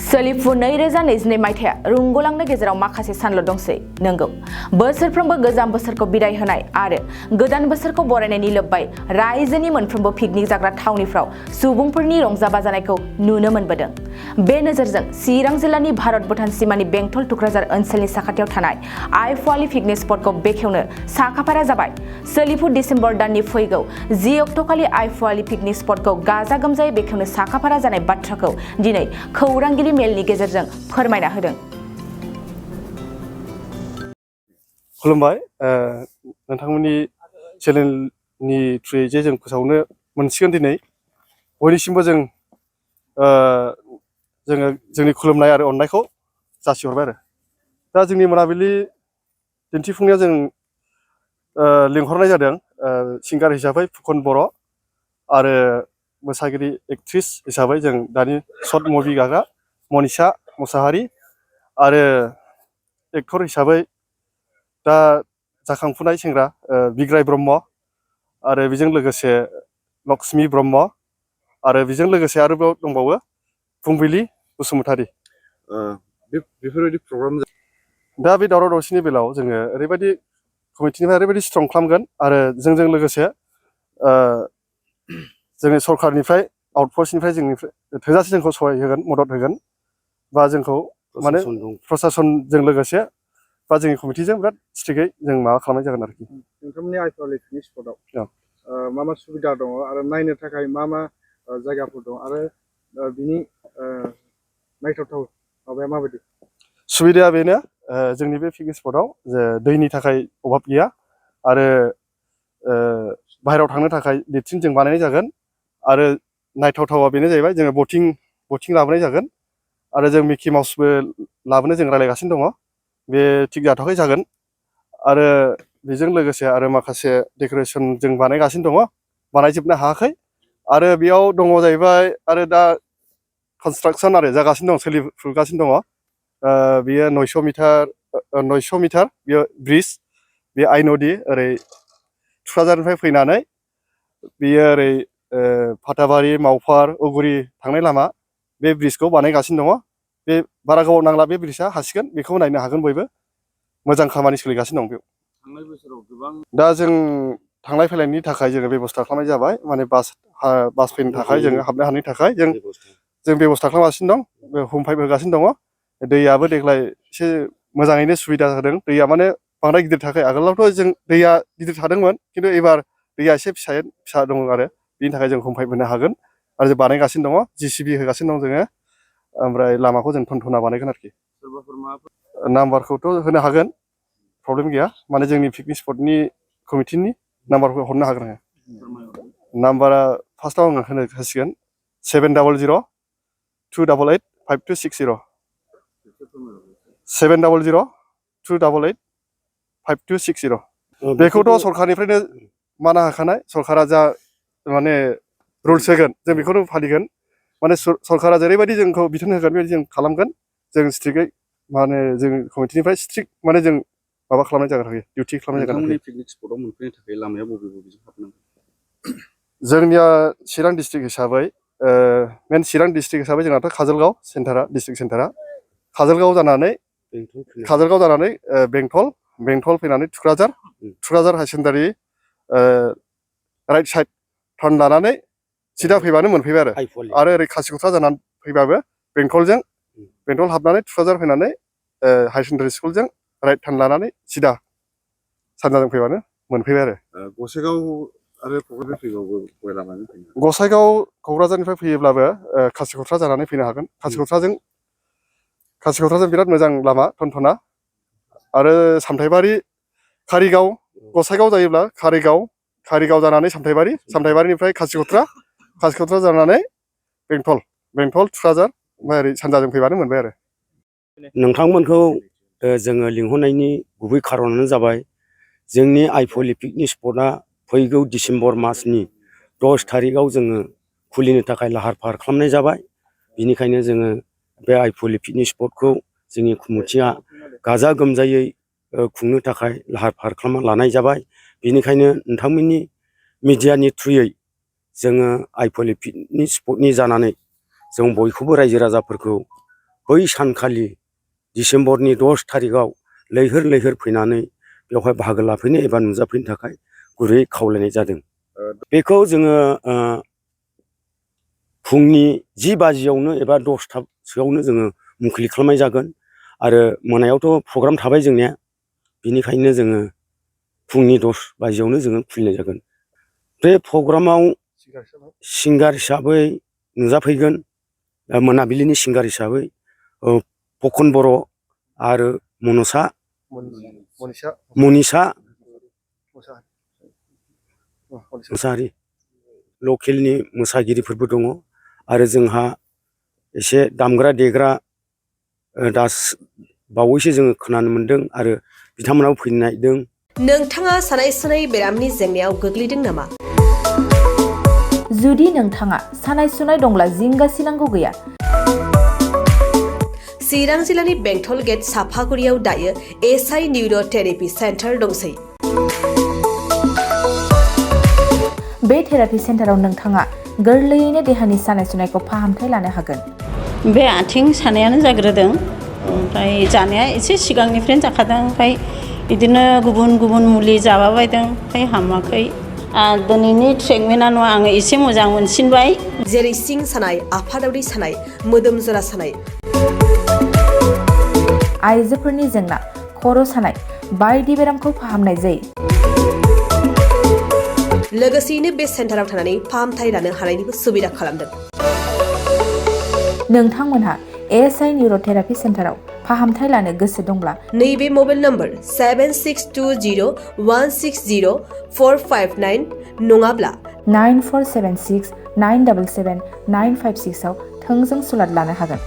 सोलिफु 2022 मायथाइया रुंगलांनो गेजेराव माखासे सानल' दंसै नंगौ बोसोरफ्रोमबो गोजाम बोसोरखौ बिदाय होनाय आरो गोदान बोसोरखौ बरायनायनि लोब्बाय रायजोनि मोनफ्रोमबो पिकनिक जाग्रा थावनिफ्राव सुबुंफोरनि रंजा बाजानायखौ नुनो मोनबोदों। बे नोजोरजों चिरां जिल्लानि भारत भुटान सीमानि बेंटल टुक्राझार ओनसोलनि साखाथियाव थानाय आइफवालि पिकनिक स्पटखौ बेखेवनो साखाफारा जाबाय। सोलिफु डिसेम्बर दाननि फैगौ 10 अक्ट'खालि आइफवालि पिकनिक स्पटखौ गाजा गोमजायै बेखेवनो साखाफारा जानाय बाथ्राखौ दिनै खौरांगिरि मेलनि गेजेरजों फोरमायना होदों। खुलुमबाय नोंथांमोननि चेनेलनि थ्रुयै जे जों फोसावनो मोनसिगोन दिनै बयनिसिमबो जोङो जोंनि खुलुमनाय आरो अननायखौ जासिहरबाय आरो दा जोंनि मोनाबिलि दिन्थिफुंनायाव जों लिंहरनाय जादों सिंगार हिसाबै फुकन बर' आरो मोसागिरि एक्ट्रिस हिसाबै जों दानि शर्ट मुभि गाग्रा मनिषा मुसाहारि आरो एक्टर हिसाबै दा जाखांफुनाय सेंग्रा बिग्राय ब्रह्म आरो बेजों लोगोसे लक्ष्मी ब्रह्म आरो बेजों लोगोसे आरोबाव दंबावो फुंबिलि बसुमतारी। बेफोरबायदि प्रग्राम दा बे दावराव दावसिनि बेलायाव जोङो ओरैबायदि कमिटिनिफ्राय ओरैबायदि स्ट्रं खालामगोन आरो जोंजों लोगोसे जोंनि सरकारनिफ्राय आउटफोर्सनिफ्राय जोंनिफ्राय थोजासे जोंखौ सहाय होगोन मदद होगोन बा जोंखौ माने प्रसासनजों लोगोसे बा जोंनि कमिटिजों बिराद स्ट्रिक्टयै जों माबा खालामनाय जागोन आरोखि। नोंथांमोननि आइफवालि पिकनिक स्पटआव मा मा सुबिदा दङ आरो नायनो थाखाय मा मा जायगाफोर दं आरो बिनि नायथावथाव माबाया माबायदि? सुबिदाया बेनो जोंनि बे पिकनिक स्पटआव जे दैनि थाखाय अभाब गैया आरो बाहेरायाव थांनो थाखाय लेट्रिन जों बानायनाय जागोन आरो नायथावथावा बेनो जाहैबाय जोङो बटिं लाबोनाय जागोन आरो जों मिकि माउसबो लाबोनो जों रायज्लायगासिनो दङ। बे थिग जाथ'वाखै जागोन आरो बेजों लोगोसे आरो माखासे डेक'रेसन जों बानायगासिनो दङ बानायजोबनो हायाखै आरो बेयाव दङ जाहैबाय आरो दा कनस्ट्राक्सन आरो जागासिनो दं सोलिफुगासिनो दङ बियो 900 मिटार बियो ब्रिज बे आइ नदि ओरै थुक्राझारनिफ्राय फैनानै बियो ओरै फाथाबारि मावफार उगुरि थांनाय लामा बे ब्रिजखौ बानायगासिनो दङ। बे बारा गोबाव नांला बे ब्रिजआ हासिगोन बेखौ नायनो हागोन बयबो मोजां खामानि सोलिगासिनो दं बेयाव। थांनाय बोसोराव गोबां दा जों थांलाय फैलायनि थाखाय जोङो बेब'स्था खालामनाय जाबाय माने बास फैनो थाखाय जोङो हाबनो हानायनि थाखाय जों बेब'स्था खालामगासिनो दं हम पाइप होगासिनो दङ। दैयाबो देग्लाय एसे मोजाङैनो सुबिदा होदों दैया माने बांद्राय गिदिर थाखाय आगोलावथ' जों दैया गिदिर थादोंमोन खिन्थु एबार दैया एसे फिसा दङ आरो बिनि थाखाय जों हम पाइप होनो हागोन आरो जों बानायगासिनो दङ JCB होगासिनो दं जोङो ओमफ्राय लामाखौ जों थनथना बानायगोन आरोखि। नाम्बारखौथ' होनो हागोन प्रब्लेम गैया माने जोंनि पिकनिक स्पटनि कमिटिनि नाम्बारखौ हरनो हागोन आङो। नाम्बारा फार्स्टआव आङो होसिगोन 700-288-5260 700-288-5260 बेखौथ' सरखारनिफ्रायनो माना होखानाय सरकारा जा माने रुल्स होगोन जों बेखौनो फालिगोन माने सरकारा जेरैबायदि जोंखौ बिथोन होगोन बेबायदि जों खालामगोन जों स्ट्रिक्टयै माने जों कमिटिनिफ्राय स्ट्रिक्ट माने जों माबा खालामनाय जागोन आरोखि डिउटि खालामनाय जागोन। नोंथांमोननि पिकनिक स्पटआव मोनफैनो थाखाय लामाया बबेजों हाबनांगौ? जोंनिया चिरां डिस्ट्रिक्ट हिसाबै मेन चिरां डिस्ट्रिक्ट हिसाबै जोंनाथ' काजलगाव सेन्टारा डिस्ट्रिक्ट सेन्टारा काजलगाव जानानै बेंटल फैनानै थुक्राझार हायार सेकेन्डारि राइट साइड टार्न लानानै सिदा फैबानो मोनफैबाय आरो ओरै खासिख'थ्रा जानानै फैबाबो बेंटल हाबनानै थुक्राझार फैनानै हायार सेकेन्डारि स्कुलजों राइट टार्न लानानै सिदा सानजाजों फैबानो मोनफैबाय आरो। गसाइगाव आरो क'क्राझार फैबाबो गय लामाजों फैनो हागोन। गसाइगाव क'क्राझारनिफ्राय फैयोब्लाबो खासिख'थ्रा जानानै फैनो हागोन। खासिख'थ्राजों बिराद मोजां लामा थनथना आरो सामथाइबारि कारिगाव गसाइगाव जायोब्ला कारिगाव जानानै सामथाइबारिनिफ्राय खासिख'थ्रा जानानै बेंटल थुक्राझार ओमफ्राय ओरै सानजाजों फैबानो मोनबाय आरो। नोंथांमोनखौ जोङो लिंहरनायनि गुबै खारनानो जाबाय जोंनि आइफवालि पिकनिक स्पटआ फैगौ डिसेम्बर मासनि 10 थारिखआव जोङो खुलिनो थाखाय लाहार फाहार खालामनाय जाबाय। बिनिखायनो जोङो बे आइफवालि पिकनिक स्पटखौ जोंनि कमिटिया गाजा गोमजायै खुंनो थाखाय लाहार फाहार खालामना लानाय जाबाय। बिनिखायनो नोंथांमोननि मिडियानि थ्रुयै जोङो आइफवालि पिकनिक स्पटनि जानानै जों बयखौबो रायजो राजाफोरखौ बै सानखालि डिसेम्बरनि 10 थारिखआव लैहोर लैहोर फैनानै बेवहाय बाहागो लाफैनो एबा नुजाफैनो थाखाय गुरैयै खावलायनाय जादों। बेखौ जोङो फुंनि 10 बाजियावनो एबा 10थासोआवनो जोङो मुंख्लं खालामनाय जागोन आरो मोनायावथ' प्रग्राम थाबाय जोंनिया, बिनिखायनो जोङो फुंनि 10 बाजियावनो जोङो खुलिनाय जागोन। बे प्रग्रामाव सिंगार हिसाबै नुजाफैगोन, मोनाबिलिनि सिंगार हिसाबै फखन बर' आरो मनिसा मोसाहारि लकेलनि मोसागिरिफोरबो दङ आरो जोंहा एसे दामग्रा देग्रा दास बावैसो जोङो खोनानो मोन्दों आरो बिथांमोनाबो फैनो नागिरदों। नोंथाङा सानाय सुनाय बेरामनि जेंनायाव गोग्लैदों नामा? जुदि नोंथाङा सानाय सुनाय दंब्ला जिंगा सिनांगौ गैया। चिरां जिल्लानि बेंटल गेट साफागुरियाव दायो एसआइ निउर' थेरापि सेन्टार दंसै। बे थेरापि सेन्टाराव नोंथाङा गोरलैयैनो देहानि सानाय सुनायखौ फाहामथाय लानो हागोन। बे आथिं सानायानो जाग्रोदों, ओमफ्राय जानाया एसे सिगांनिफ्रायनो जाखादों, ओमफ्राय बिदिनो गुबुन गुबुन मुलि जाबाबायदों, ओमफ्राय हामाखै। दिनैनि ट्रिटमेन्टआनो आङो एसे मोजां मोनसिनबाय। जेरै सिं सानाय, आफादावरि सानाय, मोदोम जरा सानाय, आइजोफोरनि जेंना, खर' सानाय बायदि बेरामखौ फाहामनाय जायो। लोगोसेयैनो बे सेन्टाराव थानानै फाहामथाय लानो हानायनिबो सुबिदा खालामदों। नोंथांमोनहा एसआइ निउर' थेरापि सेन्टाराव फाहामथाय लानो गोसो दंब्ला नैबे मबाइल नम्बर 7620160459 नङाब्ला 9476 977 956 आव थोंजों सुलाद लानो हागोन।